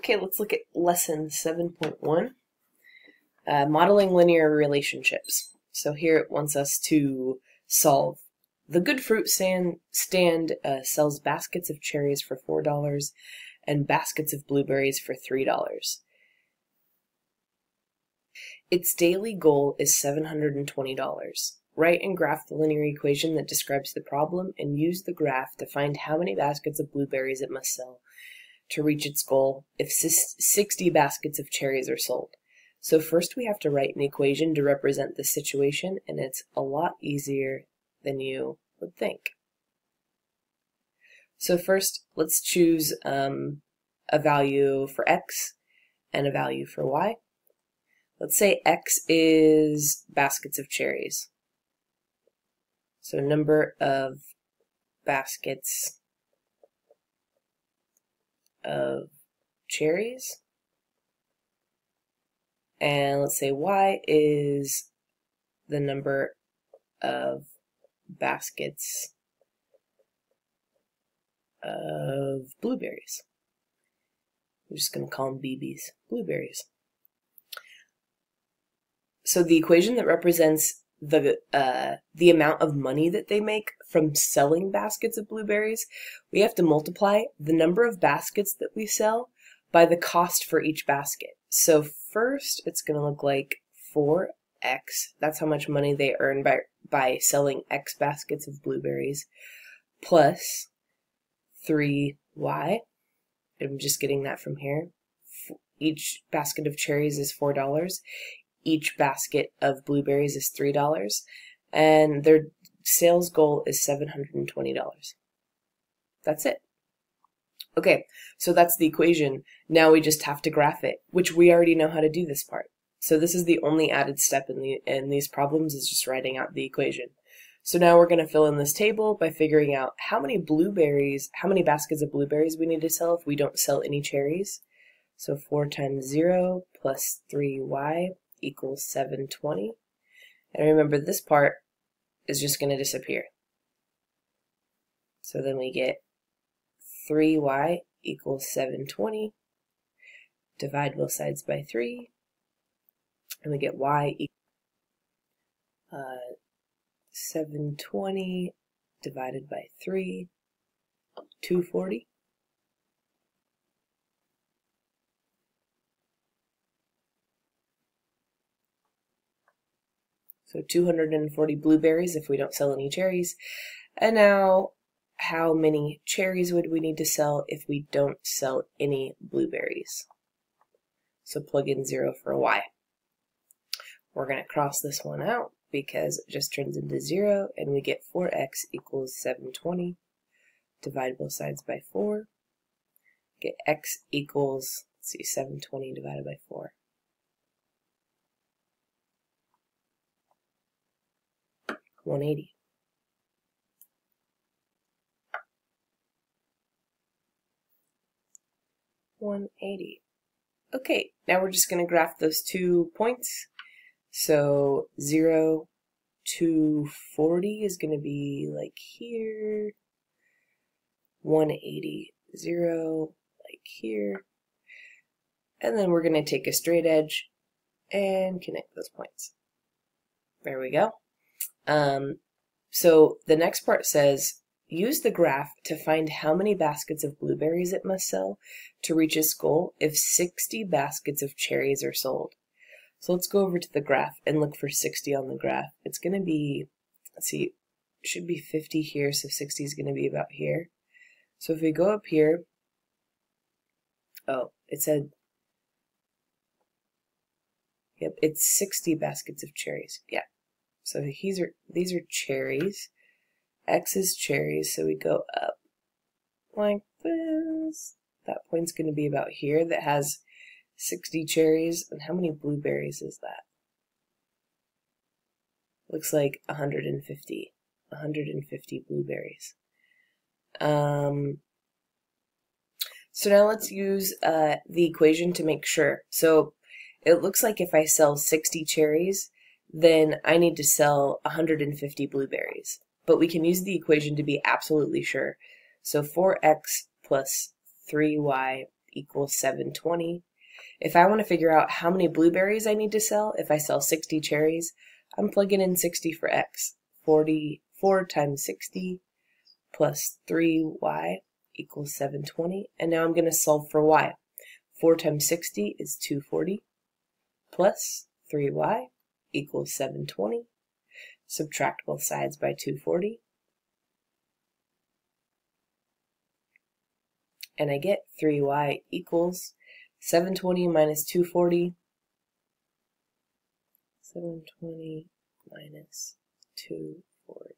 Okay, let's look at lesson 7.1, modeling linear relationships. So here it wants us to solve. The good fruit stand sells baskets of cherries for $4 and baskets of blueberries for $3. Its daily goal is $720. Write and graph the linear equation that describes the problem and use the graph to find how many baskets of blueberries it must sell to reach its goal if 60 baskets of cherries are sold. So first we have to write an equation to represent the situation, and it's a lot easier than you would think. So first let's choose a value for x and a value for y. Let's say x is baskets of cherries. So number of baskets of cherries. And let's say y is the number of baskets of blueberries. I'm just going to call them BBs, blueberries. So the equation that represents the amount of money that they make from selling baskets of blueberries, we have to multiply the number of baskets that we sell by the cost for each basket. So first it's going to look like 4x, that's how much money they earn by selling x baskets of blueberries, plus 3y. I'm just getting that from here. Each basket of cherries is $4. Each basket of blueberries is $3, and their sales goal is $720. That's it. Okay, so that's the equation. Now we just have to graph it, which we already know how to do this part. So this is the only added step in these problems, is just writing out the equation. So now we're going to fill in this table by figuring out how many baskets of blueberries we need to sell if we don't sell any cherries. So 4 times 0 plus 3y equals 720. And remember, this part is just going to disappear. So then we get 3y equals 720. Divide both sides by 3. And we get y equals 720 divided by 3, 240. So 240 blueberries if we don't sell any cherries. And now, how many cherries would we need to sell if we don't sell any blueberries? So plug in 0 for y. We're going to cross this one out because it just turns into 0, and we get 4x equals 720. Divide both sides by 4. Get x equals, let's see, 720 divided by 4. 180. Okay, now we're just going to graph those 2 points. So 0 to 40 is going to be like here. 180, 0, like here. And then we're going to take a straight edge and connect those points. There we go. So the next part says, use the graph to find how many baskets of blueberries it must sell to reach its goal if 60 baskets of cherries are sold. So let's go over to the graph and look for 60 on the graph. It's going to be, let's see, it should be 50 here, so 60 is going to be about here. So if we go up here, oh, it said, yep, it's 60 baskets of cherries, yeah. So these are cherries. X is cherries, so we go up like this. That point's going to be about here. That has 60 cherries. And how many blueberries is that? Looks like 150. 150 blueberries. So now let's use the equation to make sure. So it looks like if I sell 60 cherries, then I need to sell 150 blueberries. But we can use the equation to be absolutely sure. So 4x plus 3y equals 720. If I want to figure out how many blueberries I need to sell, if I sell 60 cherries, I'm plugging in 60 for x. 44 times 60 plus 3y equals 720. And now I'm going to solve for y. 4 times 60 is 240 plus 3y equals 720. Subtract both sides by 240. And I get 3y equals 720 minus 240. 720 minus 240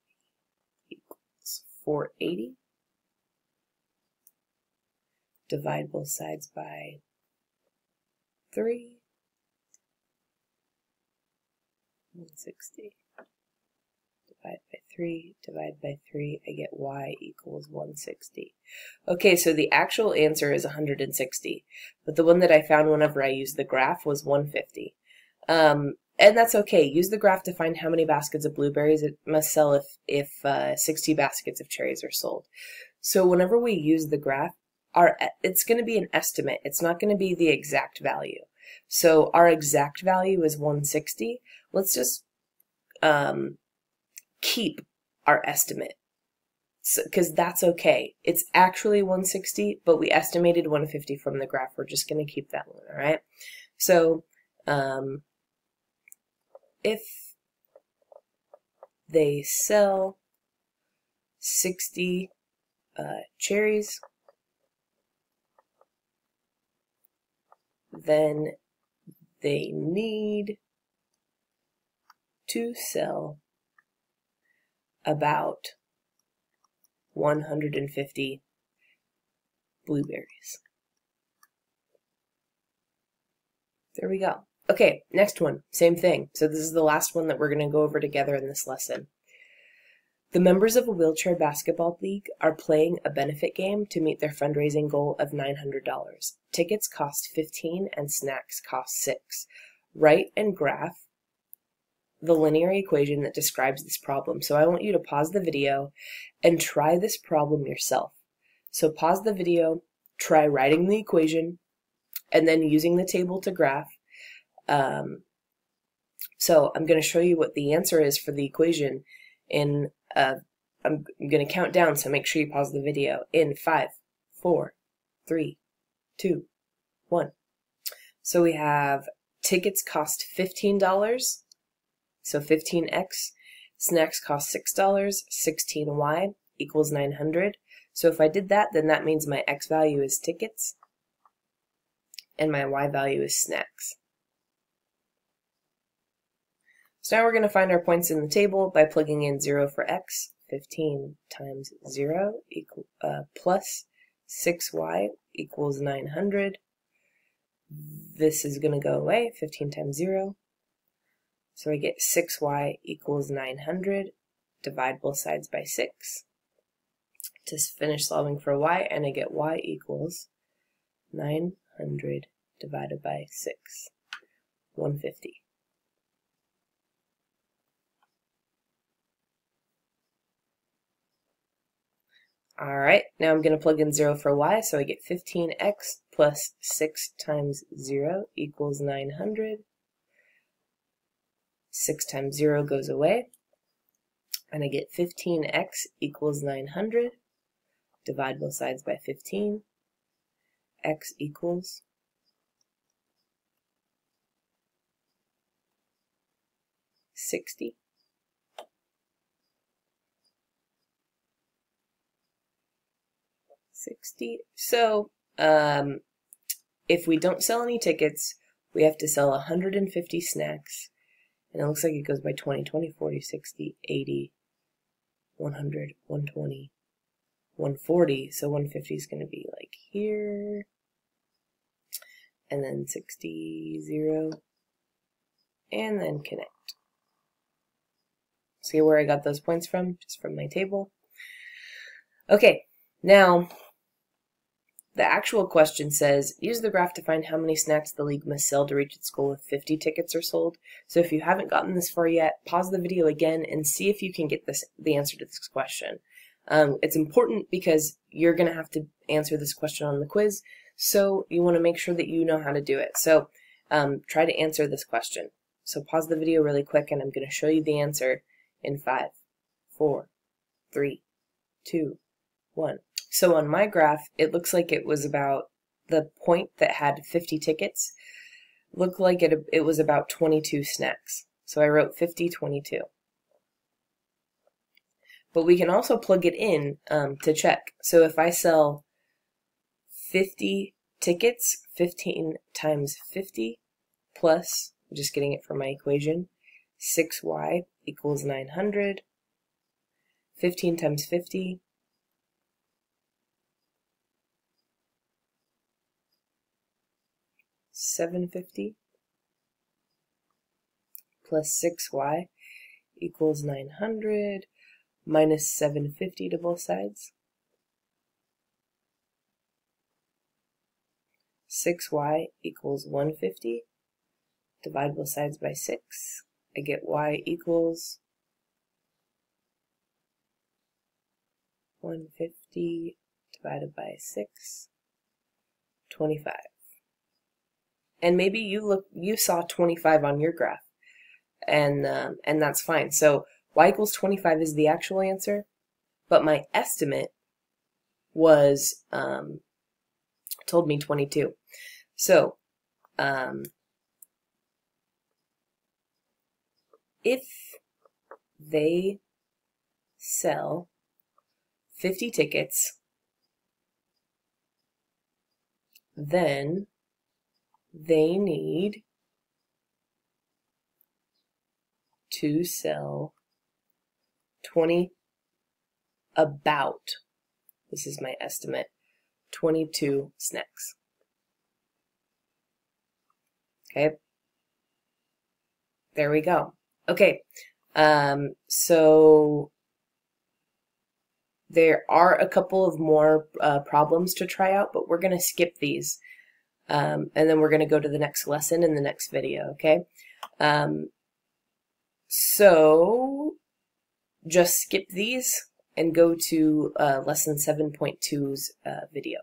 equals 480. Divide both sides by 3. 160. Divide by 3, divide by 3, I get y equals 160. Okay, so the actual answer is 160, but the one that I found whenever I used the graph was 150. And that's okay. Use the graph to find how many baskets of blueberries it must sell if 60 baskets of cherries are sold. So whenever we use the graph, it's going to be an estimate. It's not going to be the exact value. So our exact value is 160. Let's just keep our estimate, because that's okay. It's actually 160, but we estimated 150 from the graph. We're just going to keep that one, all right? So if they sell 60 cherries, then they need to sell about 150 blueberries. There we go. Okay, next one, same thing. So this is the last one that we're going to go over together in this lesson. The members of a wheelchair basketball league are playing a benefit game to meet their fundraising goal of $900. Tickets cost $15 and snacks cost $6. Write and graph the linear equation that describes this problem. So I want you to pause the video and try this problem yourself. So pause the video, try writing the equation, and then using the table to graph. So I'm going to show you what the answer is for the equation in, I'm going to count down, so make sure you pause the video in 5, 4, 3, 2, 1. So we have tickets cost $15, so 15x, snacks cost $6, 16y equals 900. So if I did that, then that means my x value is tickets and my y value is snacks. So now we're going to find our points in the table by plugging in 0 for x. 15 times 0 plus 6y equals 900. This is going to go away, 15 times 0. So I get 6y equals 900. Divide both sides by 6 to finish solving for y, and I get y equals 900 divided by 6, 150. Alright, now I'm going to plug in 0 for y, so I get 15x plus 6 times 0 equals 900. 6 times 0 goes away, and I get 15x equals 900. Divide both sides by 15. X equals 60. So if we don't sell any tickets, we have to sell 150 snacks, and it looks like it goes by 20, 20, 40, 60, 80, 100, 120, 140, so 150 is going to be like here, and then 60, 0, and then connect. See where I got those points from? Just from my table. Okay, now the actual question says, use the graph to find how many snacks the league must sell to reach its goal if 50 tickets are sold. So if you haven't gotten this far yet, pause the video again and see if you can get the answer to this question. It's important because you're going to have to answer this question on the quiz. So you want to make sure that you know how to do it. So try to answer this question. So pause the video really quick and I'm going to show you the answer in 5, 4, 3, 2, 1. So on my graph, it looks like it was about the point that had 50 tickets, looked like it was about 22 snacks. So I wrote 50, 22. But we can also plug it in to check. So if I sell 50 tickets, 15 times 50 plus, I'm just getting it from my equation, 6y equals 900. 15 times 50, 750 plus 6y equals 900 minus 750 to both sides. 6y equals 150. Divide both sides by 6. I get y equals 150 divided by 6, 25. And maybe you saw 25 on your graph, and that's fine. So y equals 25 is the actual answer, but my estimate was told me 22. So if they sell 50 tickets, then they need to sell this is my estimate, 22 snacks. Okay, there we go. Okay, so there are a couple of more problems to try out, but we're going to skip these. And then we're going to go to the next lesson in the next video, okay? So just skip these and go to lesson 7.2's video.